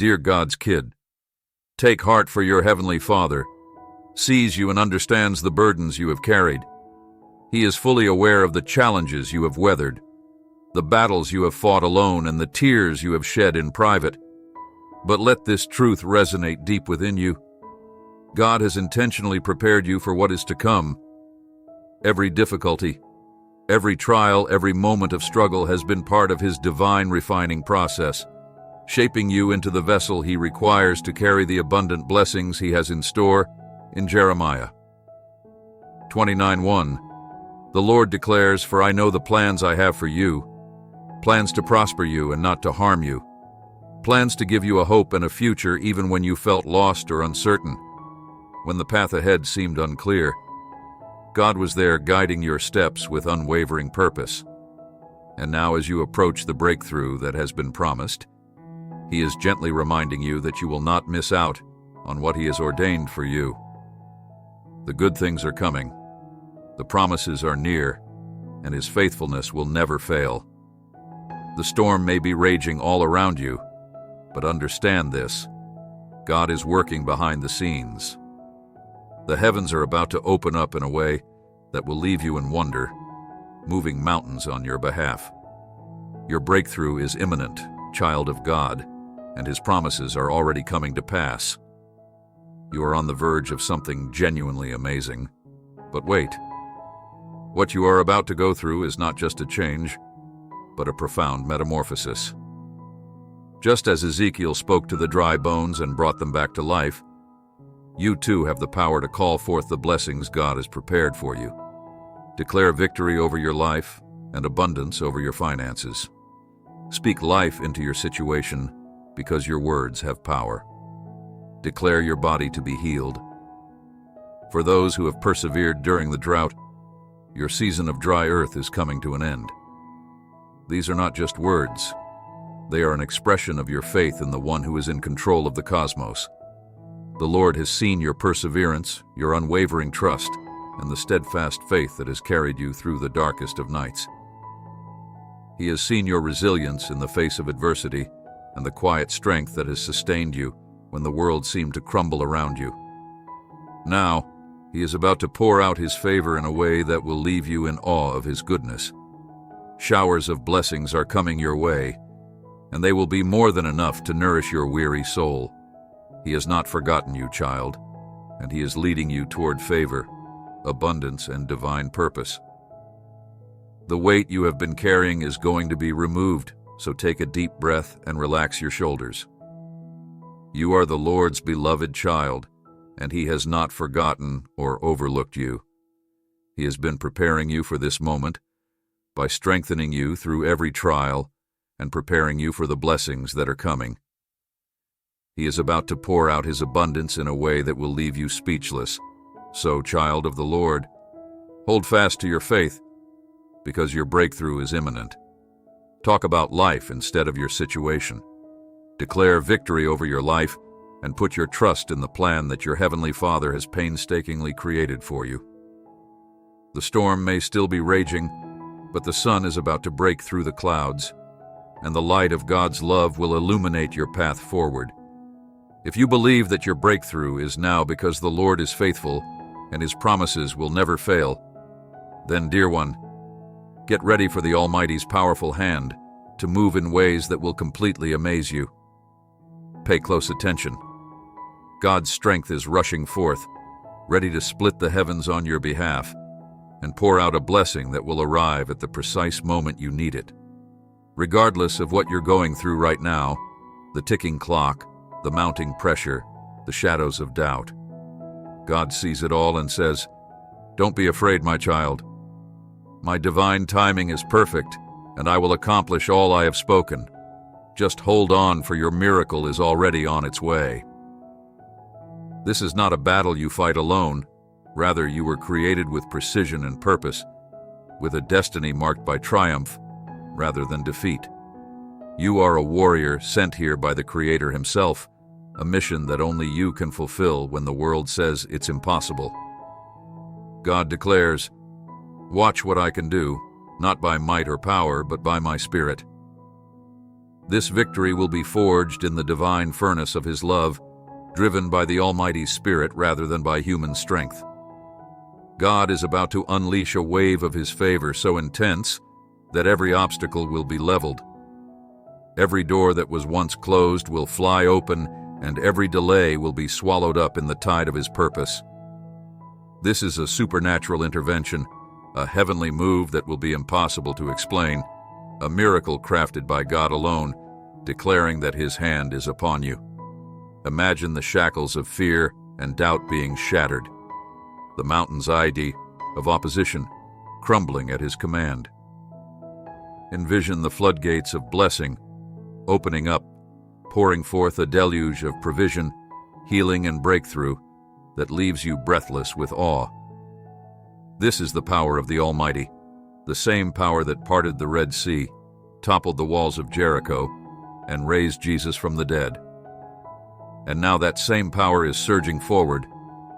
Dear God's kid, take heart, for your heavenly Father sees you and understands the burdens you have carried. He is fully aware of the challenges you have weathered, the battles you have fought alone, and the tears you have shed in private. But let this truth resonate deep within you. God has intentionally prepared you for what is to come. Every difficulty, every trial, every moment of struggle has been part of His divine refining process, shaping you into the vessel He requires to carry the abundant blessings He has in store. In Jeremiah 29:1, the Lord declares, "For I know the plans I have for you, plans to prosper you and not to harm you, plans to give you a hope and a future even when you felt lost or uncertain, when the path ahead seemed unclear." God was there guiding your steps with unwavering purpose. And now, as you approach the breakthrough that has been promised, He is gently reminding you that you will not miss out on what He has ordained for you. The good things are coming, the promises are near, and His faithfulness will never fail. The storm may be raging all around you, but understand this: God is working behind the scenes. The heavens are about to open up in a way that will leave you in wonder, moving mountains on your behalf. Your breakthrough is imminent, child of God, and His promises are already coming to pass. You are on the verge of something genuinely amazing. But wait. What you are about to go through is not just a change, but a profound metamorphosis. Just as Ezekiel spoke to the dry bones and brought them back to life, you too have the power to call forth the blessings God has prepared for you. Declare victory over your life and abundance over your finances. Speak life into your situation, because your words have power. Declare your body to be healed. For those who have persevered during the drought, your season of dry earth is coming to an end. These are not just words. They are an expression of your faith in the one who is in control of the cosmos. The Lord has seen your perseverance, your unwavering trust, and the steadfast faith that has carried you through the darkest of nights. He has seen your resilience in the face of adversity and the quiet strength that has sustained you when the world seemed to crumble around you. Now, He is about to pour out His favor in a way that will leave you in awe of His goodness. Showers of blessings are coming your way, and they will be more than enough to nourish your weary soul. He has not forgotten you, child, and He is leading you toward favor, abundance, and divine purpose. The weight you have been carrying is going to be removed, so take a deep breath and relax your shoulders. You are the Lord's beloved child, and He has not forgotten or overlooked you. He has been preparing you for this moment by strengthening you through every trial and preparing you for the blessings that are coming. He is about to pour out His abundance in a way that will leave you speechless. So, child of the Lord, hold fast to your faith, because your breakthrough is imminent. Talk about life instead of your situation. Declare victory over your life and put your trust in the plan that your Heavenly Father has painstakingly created for you. The storm may still be raging, but the sun is about to break through the clouds, and the light of God's love will illuminate your path forward. If you believe that your breakthrough is now because the Lord is faithful and His promises will never fail, then, dear one, get ready for the Almighty's powerful hand to move in ways that will completely amaze you. Pay close attention. God's strength is rushing forth, ready to split the heavens on your behalf and pour out a blessing that will arrive at the precise moment you need it. Regardless of what you're going through right now, the ticking clock, the mounting pressure, the shadows of doubt, God sees it all and says, "Don't be afraid, my child. My divine timing is perfect, and I will accomplish all I have spoken. Just hold on, for your miracle is already on its way." This is not a battle you fight alone. Rather, you were created with precision and purpose, with a destiny marked by triumph rather than defeat. You are a warrior sent here by the Creator Himself, a mission that only you can fulfill when the world says it's impossible. God declares, "Watch what I can do, not by might or power, but by my Spirit." This victory will be forged in the divine furnace of His love, driven by the Almighty Spirit rather than by human strength. God is about to unleash a wave of His favor so intense that every obstacle will be leveled. Every door that was once closed will fly open, and every delay will be swallowed up in the tide of His purpose. This is a supernatural intervention, a heavenly move that will be impossible to explain, a miracle crafted by God alone, declaring that His hand is upon you. Imagine the shackles of fear and doubt being shattered, the mountain's ID of opposition crumbling at His command. Envision the floodgates of blessing opening up, pouring forth a deluge of provision, healing, and breakthrough that leaves you breathless with awe. This is the power of the Almighty, the same power that parted the Red Sea, toppled the walls of Jericho, and raised Jesus from the dead. And now that same power is surging forward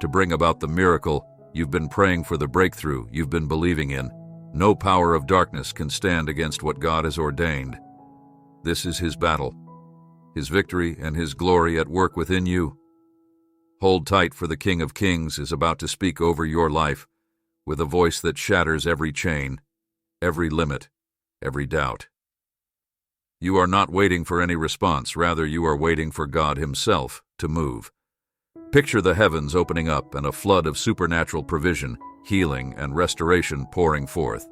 to bring about the miracle you've been praying for, the breakthrough you've been believing in. No power of darkness can stand against what God has ordained. This is His battle, His victory and His glory at work within you. Hold tight, for the King of Kings is about to speak over your life with a voice that shatters every chain, every limit, every doubt. You are not waiting for any response, rather you are waiting for God Himself to move. Picture the heavens opening up and a flood of supernatural provision, healing, and restoration pouring forth.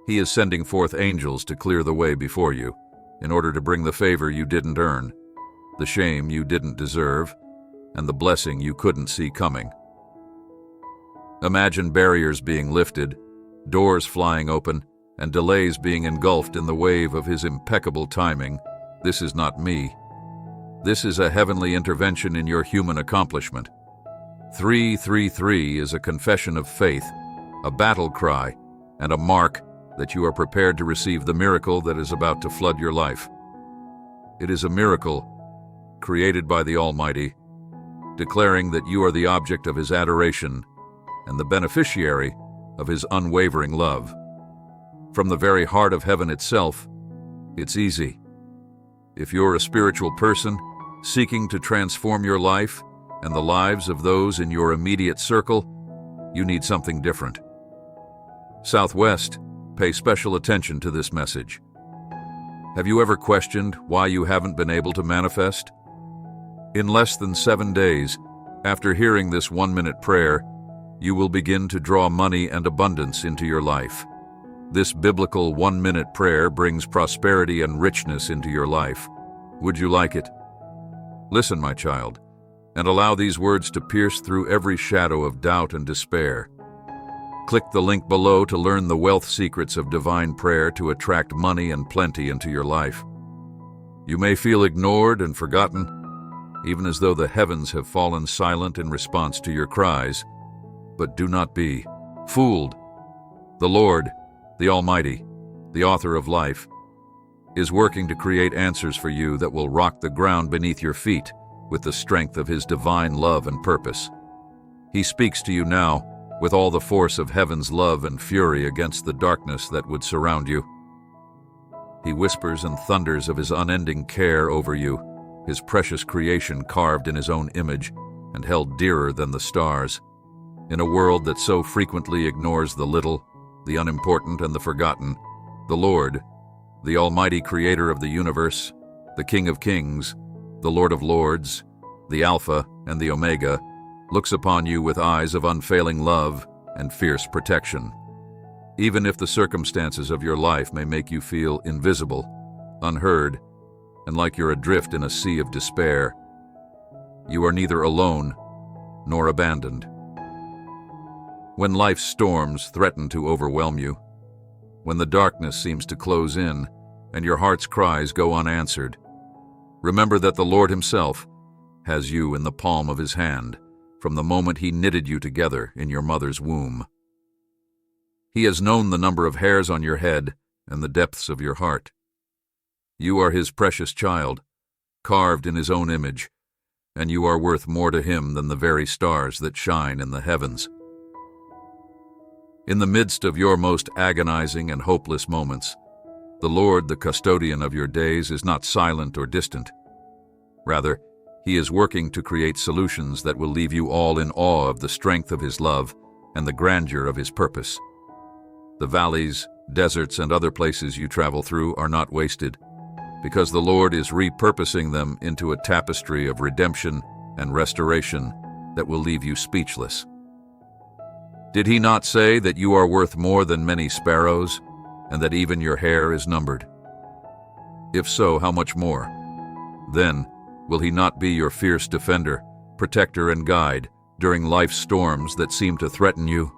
He is sending forth angels to clear the way before you, in order to bring the favor you didn't earn, the shame you didn't deserve, and the blessing you couldn't see coming. Imagine barriers being lifted, doors flying open, and delays being engulfed in the wave of His impeccable timing. This is not me. This is a heavenly intervention in your human accomplishment. 333 is a confession of faith, a battle cry, and a mark that you are prepared to receive the miracle that is about to flood your life. It is a miracle created by the Almighty, declaring that you are the object of His adoration and the beneficiary of His unwavering love. From the very heart of heaven itself, it's easy. If you're a spiritual person seeking to transform your life and the lives of those in your immediate circle, you need something different. Southwest, pay special attention to this message. Have you ever questioned why you haven't been able to manifest? In less than 7 days, after hearing this 1-minute prayer, you will begin to draw money and abundance into your life. This biblical 1-minute prayer brings prosperity and richness into your life. Would you like it? Listen, my child, and allow these words to pierce through every shadow of doubt and despair. Click the link below to learn the wealth secrets of divine prayer to attract money and plenty into your life. You may feel ignored and forgotten, even as though the heavens have fallen silent in response to your cries. But do not be fooled. The Lord, the Almighty, the author of life, is working to create answers for you that will rock the ground beneath your feet with the strength of His divine love and purpose. He speaks to you now with all the force of heaven's love and fury against the darkness that would surround you. He whispers and thunders of His unending care over you, His precious creation carved in His own image and held dearer than the stars. In a world that so frequently ignores the little, the unimportant, and the forgotten, the Lord, the Almighty Creator of the universe, the King of Kings, the Lord of Lords, the Alpha and the Omega, looks upon you with eyes of unfailing love and fierce protection. Even if the circumstances of your life may make you feel invisible, unheard, and like you're adrift in a sea of despair, you are neither alone nor abandoned. When life's storms threaten to overwhelm you, when the darkness seems to close in and your heart's cries go unanswered, remember that the Lord Himself has you in the palm of His hand from the moment He knitted you together in your mother's womb. He has known the number of hairs on your head and the depths of your heart. You are His precious child, carved in His own image, and you are worth more to Him than the very stars that shine in the heavens. In the midst of your most agonizing and hopeless moments, The Lord, the custodian of your days, is not silent or distant. Rather, He is working to create solutions that will leave you all in awe of the strength of His love and the grandeur of His purpose. The valleys, deserts, and other places you travel through are not wasted, because the Lord is repurposing them into a tapestry of redemption and restoration that will leave you speechless. Did He not say that you are worth more than many sparrows, and that even your hair is numbered? If so, how much more? Then, will He not be your fierce defender, protector, and guide during life's storms that seem to threaten you?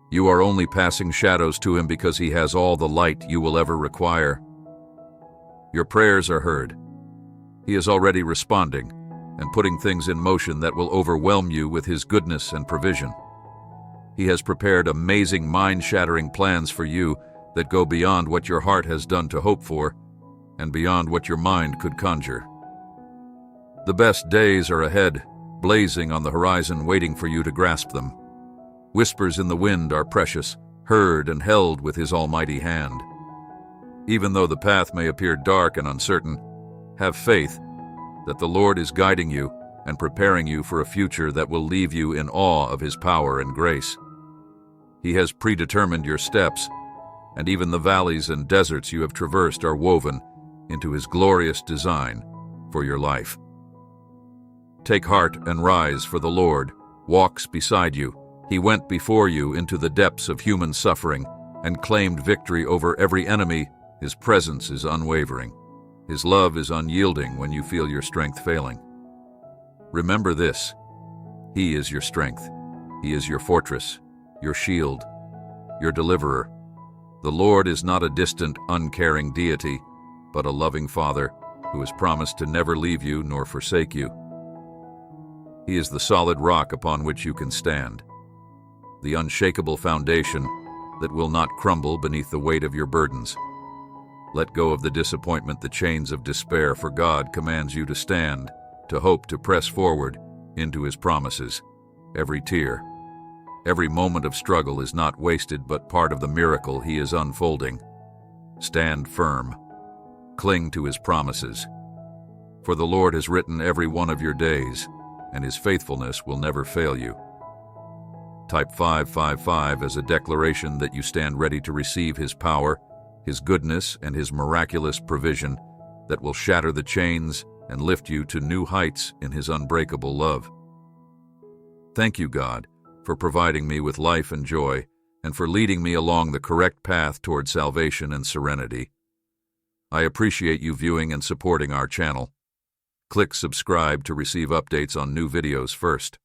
You are only passing shadows to Him because He has all the light you will ever require. Your prayers are heard. He is already responding and putting things in motion that will overwhelm you with His goodness and provision. He has prepared amazing, mind-shattering plans for you that go beyond what your heart has done to hope for and beyond what your mind could conjure. The best days are ahead, blazing on the horizon, waiting for you to grasp them. Whispers in the wind are precious, heard and held with His almighty hand. Even though the path may appear dark and uncertain, have faith that the Lord is guiding you and preparing you for a future that will leave you in awe of His power and grace. He has predetermined your steps, and even the valleys and deserts you have traversed are woven into His glorious design for your life. Take heart and rise, for the Lord walks beside you. He went before you into the depths of human suffering and claimed victory over every enemy. His presence is unwavering. His love is unyielding when you feel your strength failing. Remember this: He is your strength. He is your fortress, your shield, your deliverer. The Lord is not a distant, uncaring deity, but a loving Father who has promised to never leave you nor forsake you. He is the solid rock upon which you can stand, the unshakable foundation that will not crumble beneath the weight of your burdens. Let go of the disappointment, the chains of despair, for God commands you to stand, to hope, to press forward into His promises. Every tear, every moment of struggle is not wasted, but part of the miracle He is unfolding. Stand firm. Cling to His promises. For the Lord has written every one of your days, and His faithfulness will never fail you. Type 555 as a declaration that you stand ready to receive His power, His goodness, and His miraculous provision that will shatter the chains and lift you to new heights in His unbreakable love. Thank you, God, for providing me with life and joy, and for leading me along the correct path toward salvation and serenity. I appreciate you viewing and supporting our channel. Click subscribe to receive updates on new videos first.